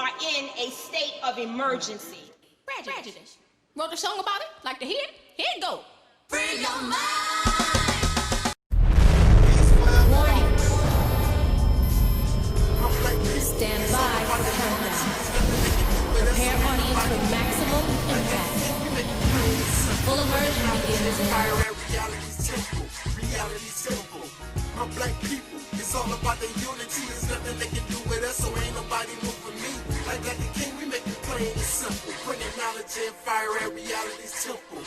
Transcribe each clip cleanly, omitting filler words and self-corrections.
are in a state of emergency. Prejudice. Wrote a song about it? Like to hear it? Here it go. Free your mind. Warning. Stand by for the countdown. Prepare audience for maximum impact. Full immersion begins in Reality's temple. My black people, it's all about their unity. There's nothing they can do with us, so ain't nobody moving me. Like the king, we make it plain and simple. Bringing knowledge and fire at reality's temple.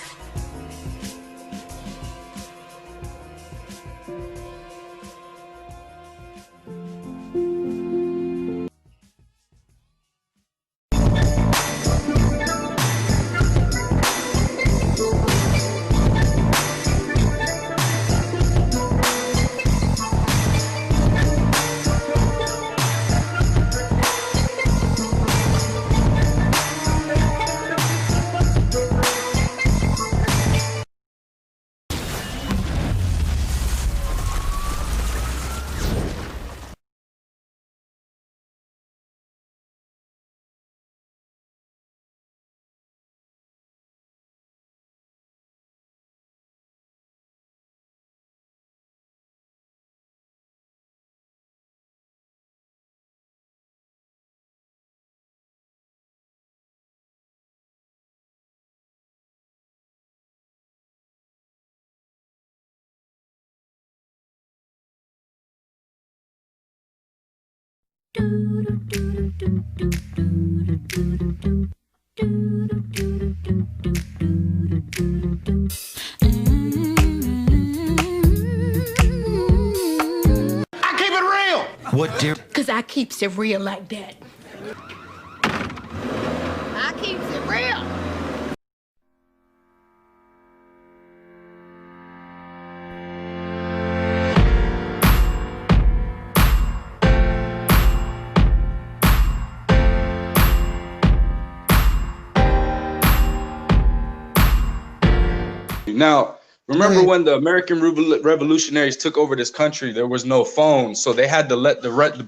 What, dear? Cause I keeps it real like that. I keeps it real. Now, remember when the American revolutionaries took over this country, there was no phone. So they had to let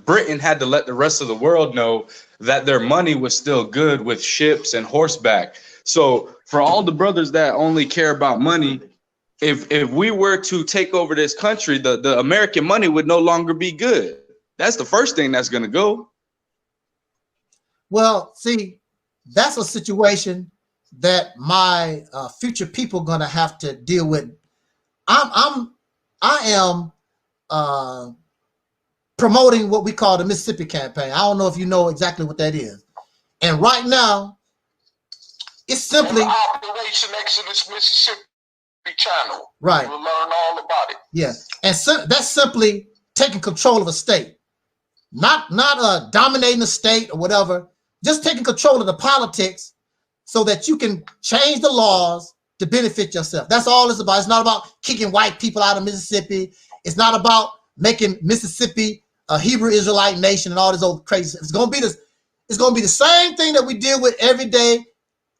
Britain had to let the rest of the world know that their money was still good with ships and horseback. So for all the brothers that only care about money, if we were to take over this country, the American money would no longer be good. That's the first thing that's going to go. Well, see, that's a situation that my future people are going to have to deal with. I am promoting what we call the Mississippi campaign. I don't know if you know exactly what that is. And right now, it's simply Operation Exodus Mississippi channel. Right. We'll learn all about it. Yeah, and so that's simply taking control of a state, not dominating the state or whatever. Just taking control of the politics so that you can change the laws to benefit yourself. That's all it's about. It's not about kicking white people out of Mississippi. It's not about making Mississippi a Hebrew Israelite nation and all this old crazy stuff. It's gonna be this. It's gonna be the same thing that we deal with every day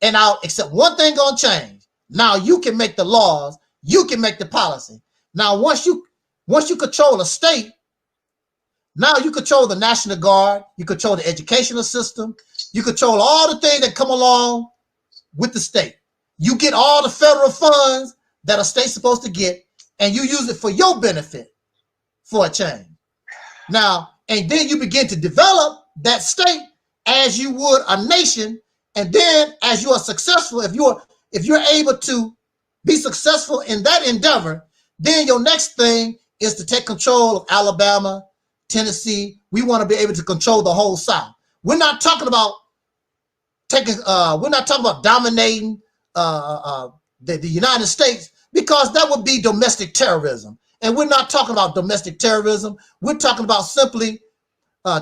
and out, except one thing gonna change. Now you can make the laws. You can make the policy. Now once you control a state, now you control the National Guard. You control the educational system. You control all the things that come along with the state. You get all the federal funds that a state's supposed to get, and you use it for your benefit for a change. Now, and then you begin to develop that state as you would a nation, and then as you are successful, if you're able to be successful in that endeavor, then your next thing is to take control of Alabama, Tennessee. We want to be able to control the whole South. We're not talking about dominating the United States, because that would be domestic terrorism. And we're not talking about domestic terrorism. We're talking about simply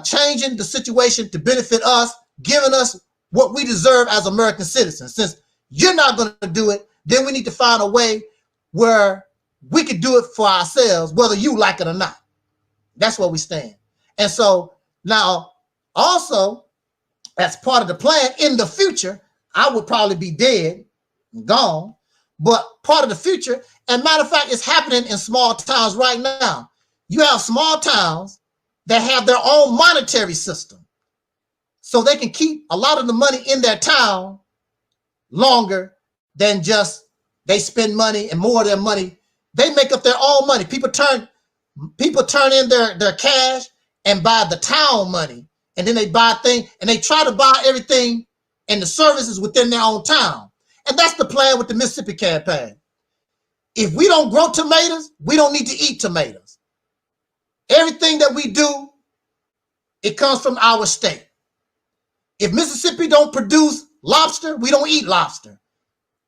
changing the situation to benefit us, giving us what we deserve as American citizens. Since you're not going to do it, then we need to find a way where we can do it for ourselves, whether you like it or not. That's where we stand. And so now also, as part of the plan in the future, I would probably be dead and gone, but part of the future, and matter of fact, it's happening in small towns right now. You have small towns that have their own monetary system. so they can keep a lot of the money in their town longer than just they spend money and more of their money. They make up their own money. People turn in their cash and buy the town money, and then they buy things and they try to buy everything and the services within their own town. And that's the plan with the Mississippi campaign. If we don't grow tomatoes, we don't need to eat tomatoes. Everything that we do, it comes from our state. If Mississippi don't produce lobster, we don't eat lobster.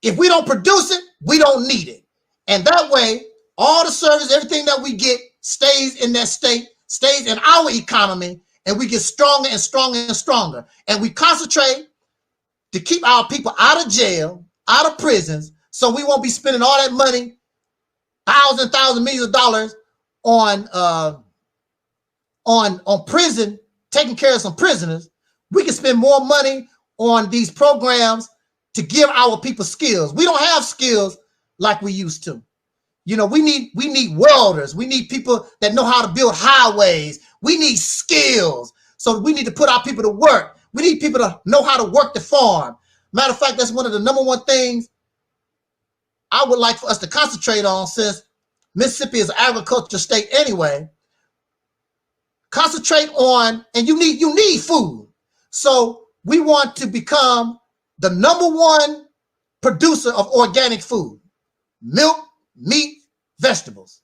If we don't produce it, we don't need it. And that way, all the service, everything that we get stays in that state, stays in our economy, and we get stronger and stronger and stronger. And we concentrate to keep our people out of jail, out of prisons, so we won't be spending all that money, thousands, millions of dollars on prison, taking care of some prisoners. We can spend more money on these programs to give our people skills. We don't have skills like we used to. You know, we need welders. We need people that know how to build highways. We need skills. So we need to put our people to work. We need people to know how to work the farm. Matter of fact, that's one of the #1 things I would like for us to concentrate on, since Mississippi is an agriculture state anyway. Concentrate on, and you need food. So we want to become the #1 producer of organic food: milk, meat, vegetables.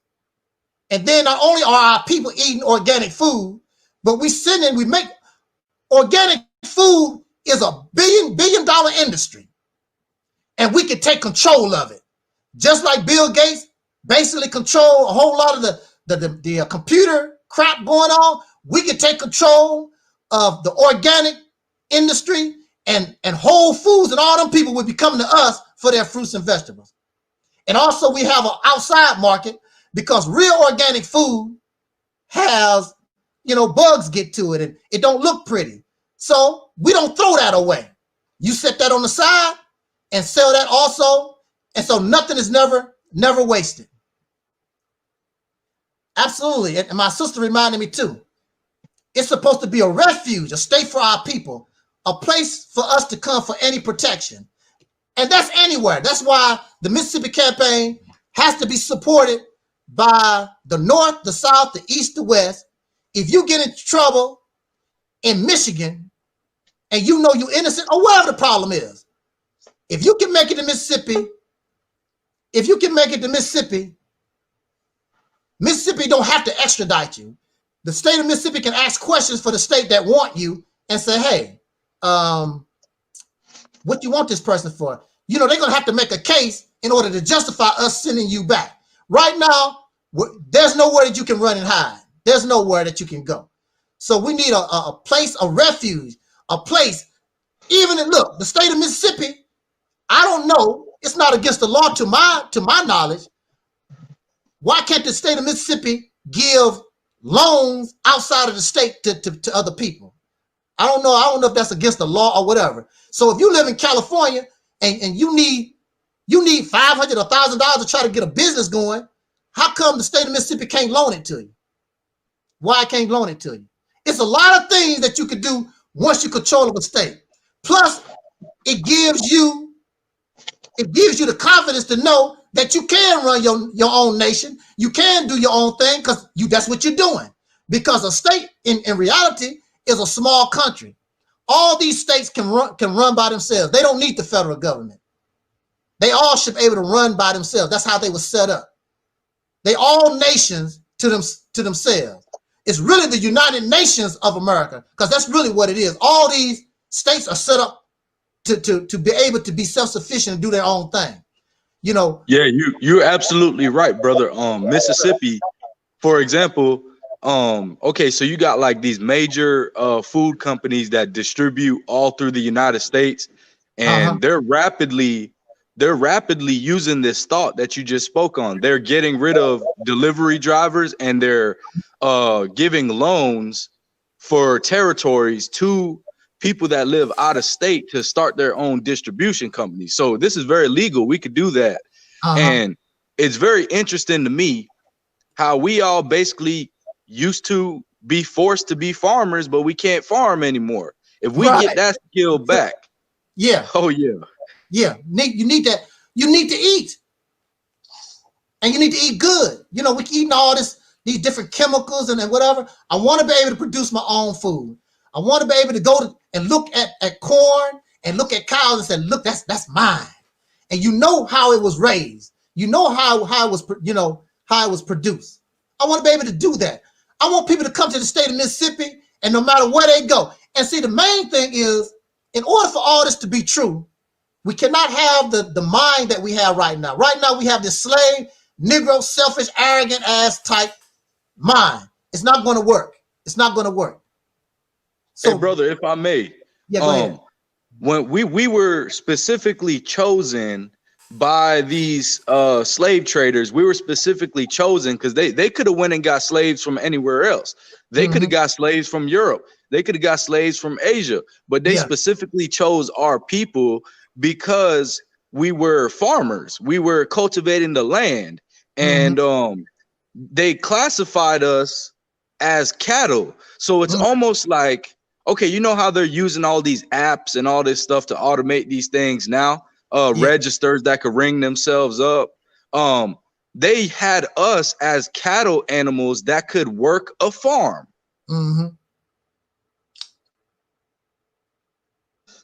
And then not only are our people eating organic food, but we make organic food is a billion dollar industry, and we can take control of it. Just like Bill Gates basically control a whole lot of the computer crap going on, we can take control of the organic industry, and Whole Foods and all them people would be coming to us for their fruits and vegetables. And also we have an outside market, because real organic food has, bugs get to it and it don't look pretty. So we don't throw that away. You set that on the side and sell that also. And so nothing is never wasted. Absolutely. And my sister reminded me too. It's supposed to be a refuge, a state for our people, a place for us to come for any protection. And that's anywhere. That's why the Mississippi campaign has to be supported by the North, the South, the East, the West. If you get into trouble in Michigan and you know you're innocent, or whatever the problem is, if you can make it to Mississippi, Mississippi don't have to extradite you. The state of Mississippi can ask questions for the state that want you and say, hey, what you want this person for? They're going to have to make a case in order to justify us sending you back. Right now, there's nowhere that you can run and hide. There's nowhere that you can go. So we need a place, a refuge, a place. Look, the state of Mississippi, I don't know, it's not against the law to my knowledge. Why can't the state of Mississippi give loans outside of the state to other people? I don't know if that's against the law or whatever. So if you live in California and you need $500 or $1,000 to try to get a business going, how come the state of Mississippi can't loan it to you? Why can't loan it to you? It's a lot of things that you could do once you control a state. Plus, it gives you the confidence to know that you can run your own nation. You can do your own thing because that's what you're doing. Because a state in reality is a small country. All these states can run by themselves. They don't need the federal government. They all should be able to run by themselves. That's how they were set up. They all nations to themselves. It's really the United Nations of America, because that's really what it is. All these states are set up to be able to be self-sufficient and do their own thing. Yeah, you're absolutely right, brother. Mississippi, for example, okay, so you got like these major food companies that distribute all through the United States, and they're rapidly using this thought that you just spoke on. They're getting rid of delivery drivers, and they're giving loans for territories to people that live out of state to start their own distribution company. So this is very legal. We could do that. And it's very interesting to me how we all basically used to be forced to be farmers, but we can't farm anymore. If we get that skill back, you need that. You need to eat, and you need to eat good. You know, we eating all these different chemicals and whatever. I want to be able to produce my own food. I want to be able to go and look at corn and look at cows and say, look, that's mine. And you know how it was raised. You know how it was, how it was produced. I want to be able to do that. I want people to come to the state of Mississippi, and no matter where they go. And see, the main thing is, in order for all this to be true, we cannot have the mind that we have right now. Right now, we have this slave, Negro, selfish, arrogant ass type mind. It's not going to work. It's not going to work. So, hey, brother, if I may, go ahead. When we were specifically chosen by these slave traders, we were specifically chosen because they could have went and got slaves from anywhere else. They could have got slaves from Europe. They could have got slaves from Asia, but they specifically chose our people because we were farmers. We were cultivating the land, and they classified us as cattle. So it's almost like, okay, you know how they're using all these apps and all this stuff to automate these things now, registers that could ring themselves up. They had us as cattle animals that could work a farm.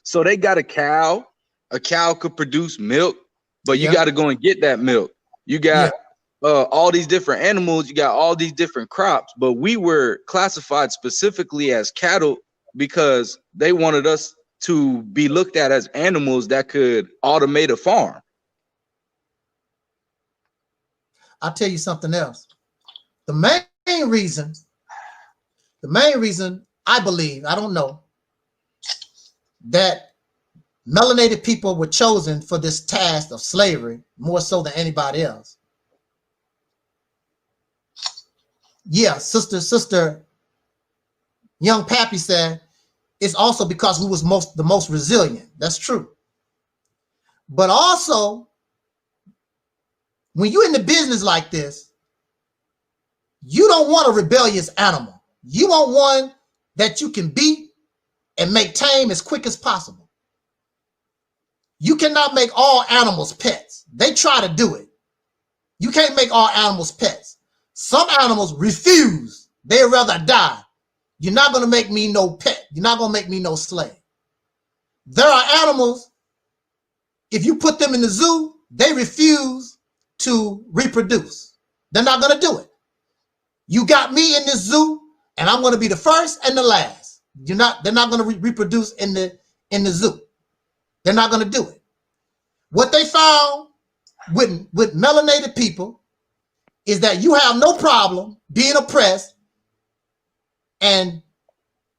So they got a cow. A cow could produce milk, but you got to go and get that milk. You got all these different animals. You got all these different crops, but we were classified specifically as cattle because they wanted us to be looked at as animals that could automate a farm. I'll tell you something else. The main reason I believe, I don't know, that melanated people were chosen for this task of slavery more so than anybody else. Yeah, sister Young Pappy said it's also because we was the most resilient. That's true. But also, when you're in the business like this, you don't want a rebellious animal. You want one that you can beat and make tame as quick as possible. You cannot make all animals pets. They try to do it. You can't make all animals pets. Some animals refuse. They'd rather die. You're not going to make me no pet. You're not going to make me no slave. There are animals, if you put them in the zoo, they refuse to reproduce. They're not going to do it. You got me in this zoo, and I'm going to be the first and the last. They're not going to reproduce in the zoo. They're not going to do it. What they found with melanated people is that you have no problem being oppressed and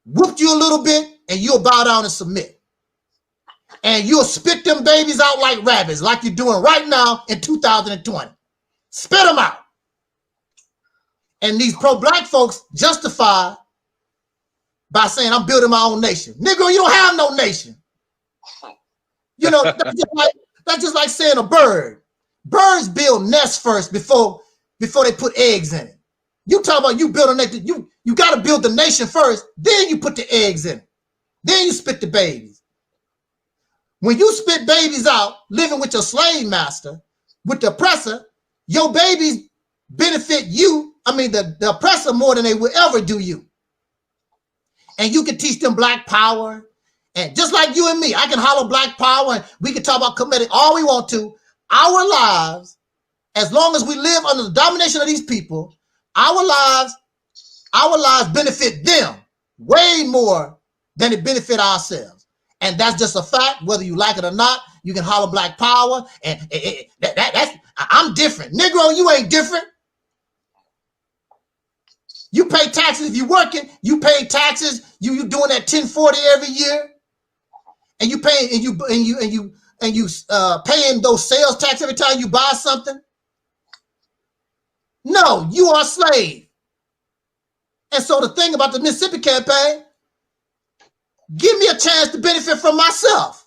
whoop you a little bit and you'll bow down and submit. And you'll spit them babies out like rabbits, like you're doing right now in 2020. Spit them out. And these pro-black folks justify by saying, I'm building my own nation. Negro, you don't have no nation. You know, that's just like saying a bird. Birds build nests first before they put eggs in it. You talk about you build a nation. You got to build the nation first, then you put the eggs in it. Then you spit the babies. When you spit babies out, living with your slave master, with the oppressor, your babies benefit you. I mean, the oppressor more than they will ever do you. And you can teach them black power. And just like you and me, I can holler black power and we can talk about comedic all we want to. Our lives, as long as we live under the domination of these people, our lives benefit them way more than it benefit ourselves. And that's just a fact, whether you like it or not. You can holler black power, and that's I'm different. Negro, you ain't different. You pay taxes if you're working. You pay taxes. You doing that 1040 every year. And you pay and you paying those sales tax every time you buy something. No, you are a slave. And so the thing about the Mississippi campaign, give me a chance to benefit from myself.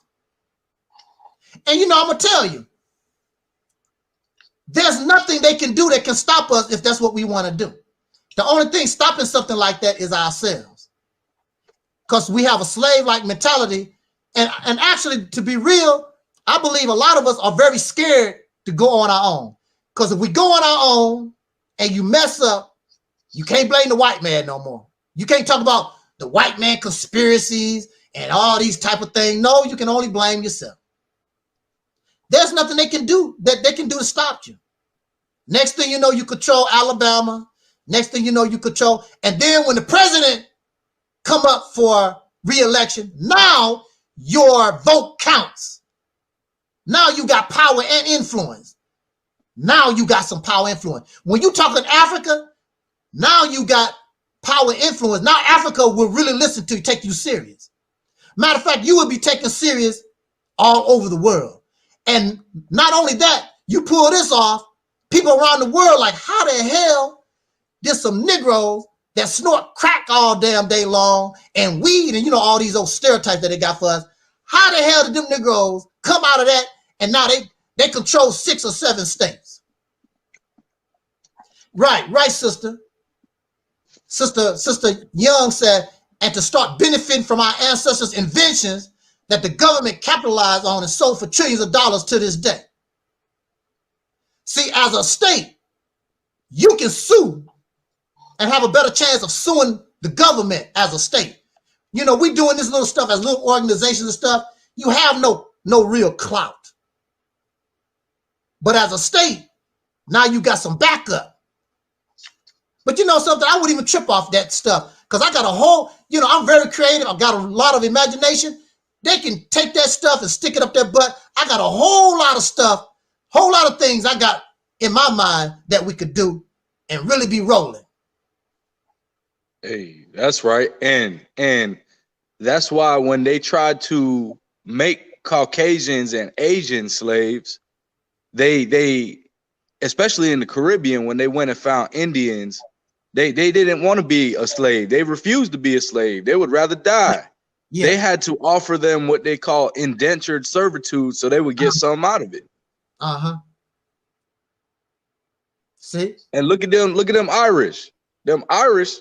And you know, I'm gonna tell you, there's nothing they can do that can stop us if that's what we want to do. The only thing stopping something like that is ourselves. because we have a slave-like mentality. And actually, to be real, I believe a lot of us are very scared to go on our own. Because if we go on our own and you mess up, you can't blame the white man no more. You can't talk about the white man conspiracies and all these type of things. No, you can only blame yourself. There's nothing they can do to stop you. Next thing you know, you control Alabama. Next thing you know, you control. And then when the president come up for re-election, now your vote counts. Now you got power and influence. Now you got some power and influence. When you talking Africa, now you got power and influence. Now Africa will really listen to you, take you serious. Matter of fact, you will be taken serious all over the world. And not only that, you pull this off, people around the world like, how the hell did some Negroes that snort crack all damn day long and weed and, you know, all these old stereotypes that they got for us, how the hell did them Negroes come out of that and now they control 6 or 7 states? Right, sister. Sister Young said, and to start benefiting from our ancestors' inventions that the government capitalized on and sold for trillions of dollars to this day. See, as a state, you can sue and have a better chance of suing the government as a state. You know, we doing this little stuff as little organizations and stuff. You have no real clout. But as a state, now you got some backup. But you know something, I wouldn't even trip off that stuff because I got a whole, you know, I'm very creative. I've got a lot of imagination. They can take that stuff and stick it up their butt. I got a whole lot of stuff, whole lot of things I got in my mind that we could do and really be rolling. Hey, that's right. And that's why when they tried to make Caucasians and Asian slaves, they especially in the Caribbean, when they went and found Indians, they didn't want to be a slave. They refused to be a slave. They would rather die. Yeah. They had to offer them what they call indentured servitude so they would get something out of it. See? And look at them Irish. Them Irish,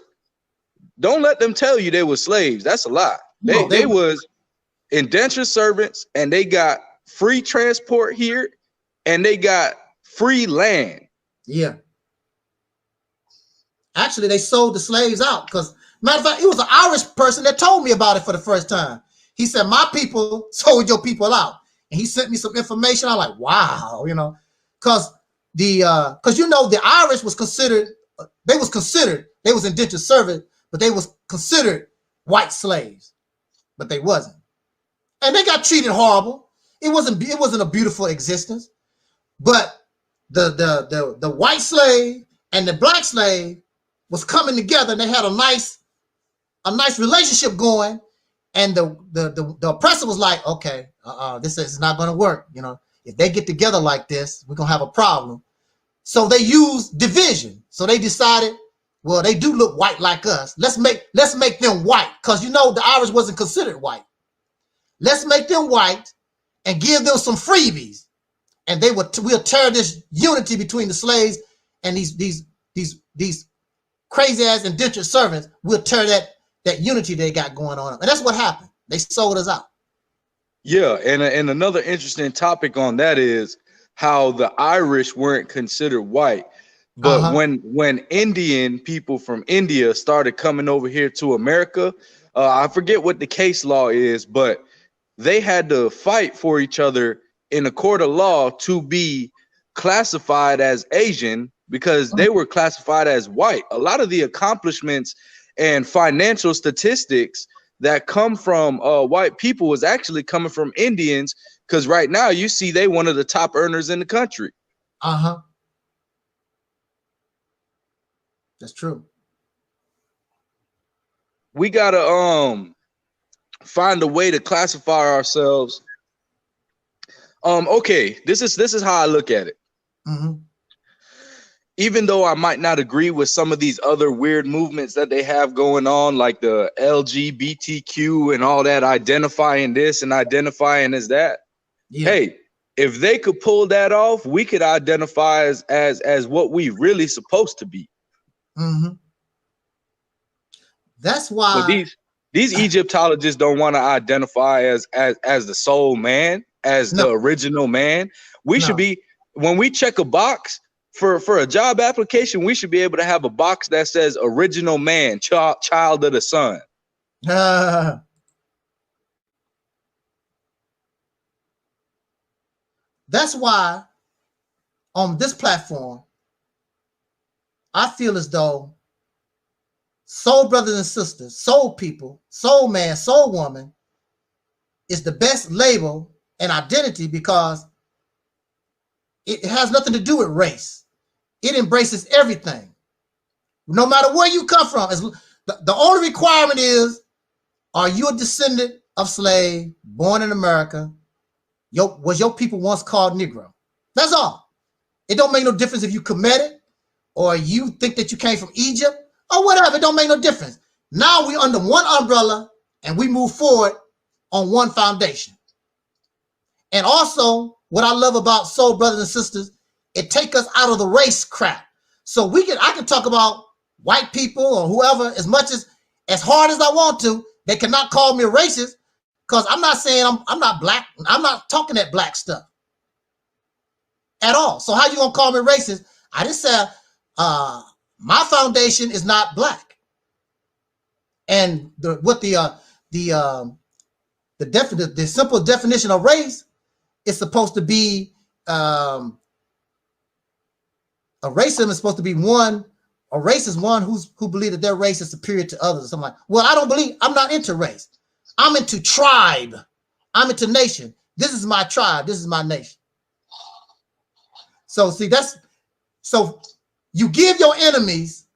don't let them tell you they were slaves. That's a lie. They was indentured servants, and they got free transport here, and they got free land. Yeah. Actually, they sold the slaves out because, matter of fact, it was an Irish person that told me about it for the first time. He said, my people sold your people out. And he sent me some information. I'm like, wow, you know, because you know, the Irish was considered, they was indentured servants, but they was considered white slaves, but they wasn't. And they got treated horrible. It wasn't a beautiful existence. But the white slave and the black slave was coming together, and they had a nice relationship going. And the oppressor was like, okay, this is not going to work. You know, if they get together like this, we're gonna have a problem. So they used division. So they decided, well, they do look white like us. Let's make them white, because you know the Irish wasn't considered white. Let's make them white and give them some freebies, and we'll tear this unity between the slaves and these crazy ass indentured servants. We'll tear that unity they got going on, and that's what happened. They sold us out. Yeah, and another interesting topic on that is how the Irish weren't considered white, but when Indian people from India started coming over here to America, I forget what the case law is, but they had to fight for each other in a court of law to be classified as Asian because they were classified as white. A lot of the accomplishments and financial statistics that come from white people was actually coming from Indians, because right now you see they one of the top earners in the country. That's true. We gotta find a way to classify ourselves. Okay, this is how I look at it. Even though I might not agree with some of these other weird movements that they have going on, like the LGBTQ and all that, identifying this and identifying as that. Yeah. Hey, if they could pull that off, we could identify as what we really supposed to be. That's why. These Egyptologists don't want to identify as the soul man, as the original man. We should be, when we check a box for a job application, we should be able to have a box that says original man, child of the sun. That's why on this platform, I feel as though soul brothers and sisters, soul people, soul man, soul woman is the best label and identity, because it has nothing to do with race. It embraces everything. No matter where you come from, the only requirement is, are you a descendant of slave, born in America? Was your people once called Negro? That's all. It don't make no difference if you Kemetic or you think that you came from Egypt or whatever. It don't make no difference. Now we're under one umbrella and we move forward on one foundation. And also, what I love about soul brothers and sisters, it take us out of the race crap. So I can talk about white people or whoever as hard as I want to. They cannot call me a racist, because I'm not saying I'm not black. I'm not talking that black stuff at all. So how you gonna call me racist? I just said my foundation is not black, and the simple definition of race is supposed to be a racism is supposed to be one. A race is one who believe that their race is superior to others or something like. Well, I don't believe. I'm not into race. I'm into tribe. I'm into nation. This is my tribe. This is my nation. So see, so you give your enemies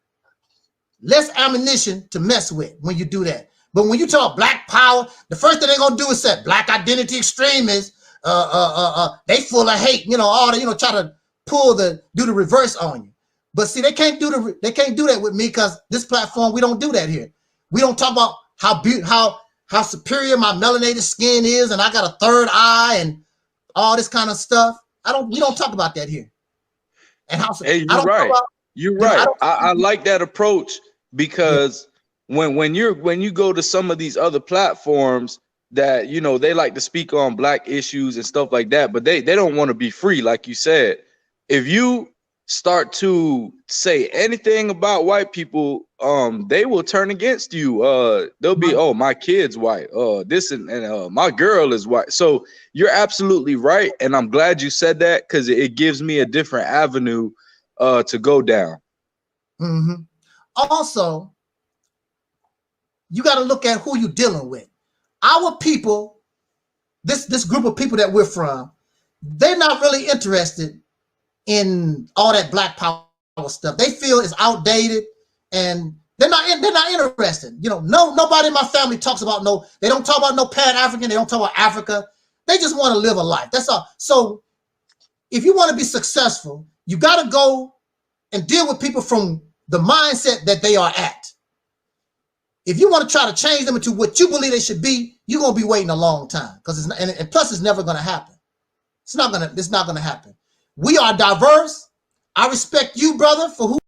less ammunition to mess with when you do that. But when you talk black power, the first thing they're gonna do is say black identity extremists. They full of hate. All the try to do the reverse on you. But see, they can't do that with me, because this platform, we don't do that here. We don't talk about how superior my melanated skin is, and I got a third eye and all this kind of stuff. We don't talk about that here. And how hey, you're right. You're right. I like that approach, because when you go to some of these other platforms that they like to speak on black issues and stuff like that, but they don't want to be free, like you said. If you start to say anything about white people, they will turn against you. They'll be, oh, my kid's white, this and my girl is white. So you're absolutely right, and I'm glad you said that, because it gives me a different avenue to go down. Also, you got to look at who you're dealing with. Our people, this group of people that we're from, they're not really interested in all that black power stuff. They feel it's outdated, and they're not interested. Nobody in my family talks about they don't talk about no Pan-African, they don't talk about Africa. They just want to live a life. That's all. So if you want to be successful, you got to go and deal with people from the mindset that they are at. If you want to try to change them into what you believe they should be, you're gonna be waiting a long time, because and plus it's never gonna happen. It's not gonna happen. We are diverse. I respect you, brother, for who